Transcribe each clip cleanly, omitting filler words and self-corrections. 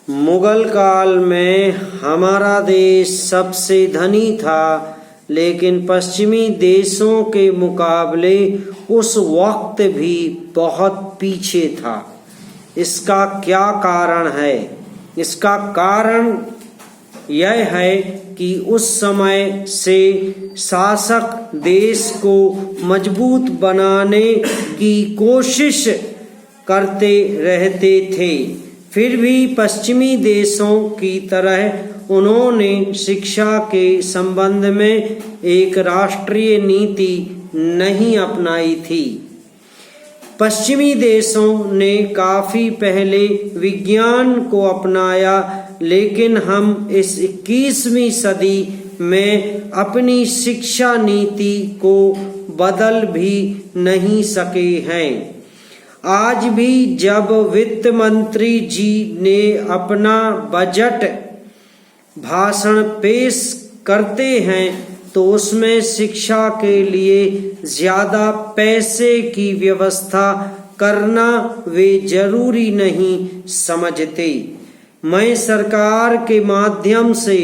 मुगल काल में हमारा देश सबसे धनी था, लेकिन पश्चिमी देशों के मुकाबले उस वक्त भी बहुत पीछे था। इसका क्या कारण है? इसका कारण यह है कि उस समय से शासक देश को मजबूत बनाने की कोशिश करते रहते थे। फिर भी पश्चिमी देशों की तरह उन्होंने शिक्षा के संबंध में एक राष्ट्रीय नीति नहीं अपनाई थी। पश्चिमी देशों ने काफी पहले विज्ञान को अपनाया, लेकिन हम इस 21वीं सदी में अपनी शिक्षा नीति को बदल भी नहीं सके हैं। आज भी जब वित्त मंत्री जी ने अपना बजट भाषण पेश करते हैं तो उसमें शिक्षा के लिए ज्यादा पैसे की व्यवस्था करना वे जरूरी नहीं समझते। मैं सरकार के माध्यम से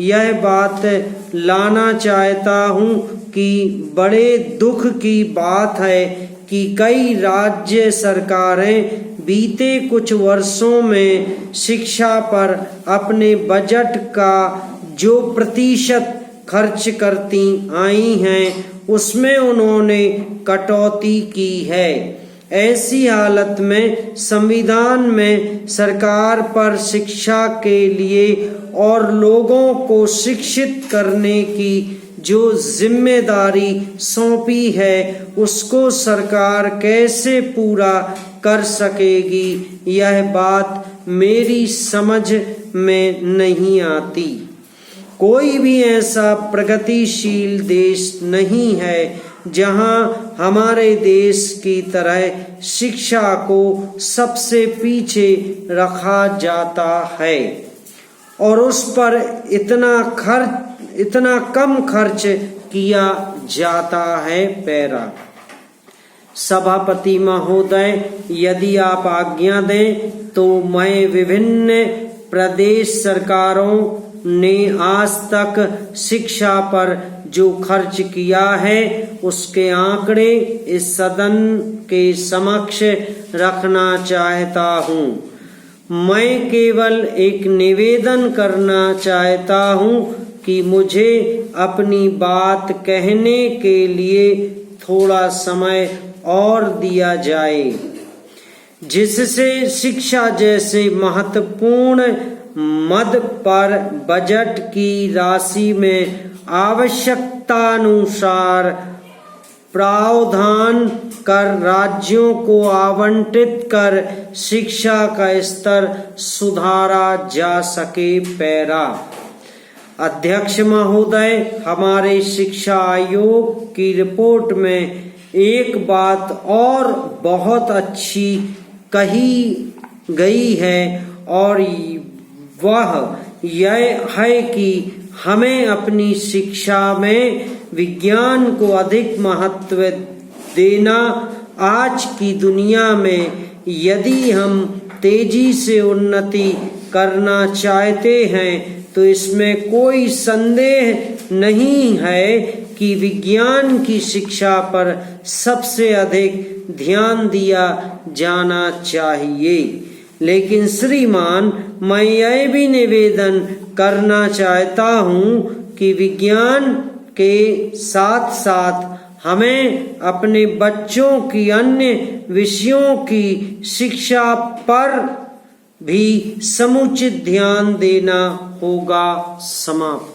यह बात लाना चाहता हूं कि बड़े दुख की बात है कि कई राज्य सरकारें बीते कुछ वर्षों में शिक्षा पर अपने बजट का जो प्रतिशत खर्च करती आई हैं उसमें उन्होंने कटौती की है। ऐसी हालत में संविधान में सरकार पर शिक्षा के लिए और लोगों को शिक्षित करने की जो जिम्मेदारी सौंपी है उसको सरकार कैसे पूरा कर सकेगी, यह बात मेरी समझ में नहीं आती। कोई भी ऐसा प्रगतिशील देश नहीं है जहां हमारे देश की तरह शिक्षा को सबसे पीछे रखा जाता है और उस पर इतना कम खर्च किया जाता है। पैरा सभापति महोदय, यदि आप आज्ञा दें तो मैं विभिन्न प्रदेश सरकारों ने आज तक शिक्षा पर जो खर्च किया है उसके आंकड़े इस सदन के समक्ष रखना चाहता हूँ। मैं केवल एक निवेदन करना चाहता हूँ कि मुझे अपनी बात कहने के लिए थोड़ा समय और दिया जाए, जिससे शिक्षा जैसे महत्वपूर्ण मद पर बजट की राशि में आवश्यकतानुसार प्रावधान कर राज्यों को आवंटित कर शिक्षा का स्तर सुधारा जा सके। पैरा अध्यक्ष महोदय, हमारे शिक्षा आयोग की रिपोर्ट में एक बात और बहुत अच्छी कही गई है और वह यह है कि हमें अपनी शिक्षा में विज्ञान को अधिक महत्व देना। आज की दुनिया में यदि हम तेजी से उन्नति करना चाहते हैं तो इसमें कोई संदेह नहीं है कि विज्ञान की शिक्षा पर सबसे अधिक ध्यान दिया जाना चाहिए। लेकिन श्रीमान, मैं यह भी निवेदन करना चाहता हूँ कि विज्ञान के साथ साथ हमें अपने बच्चों की अन्य विषयों की शिक्षा पर भी समुचित ध्यान देना होगा। समाप्त।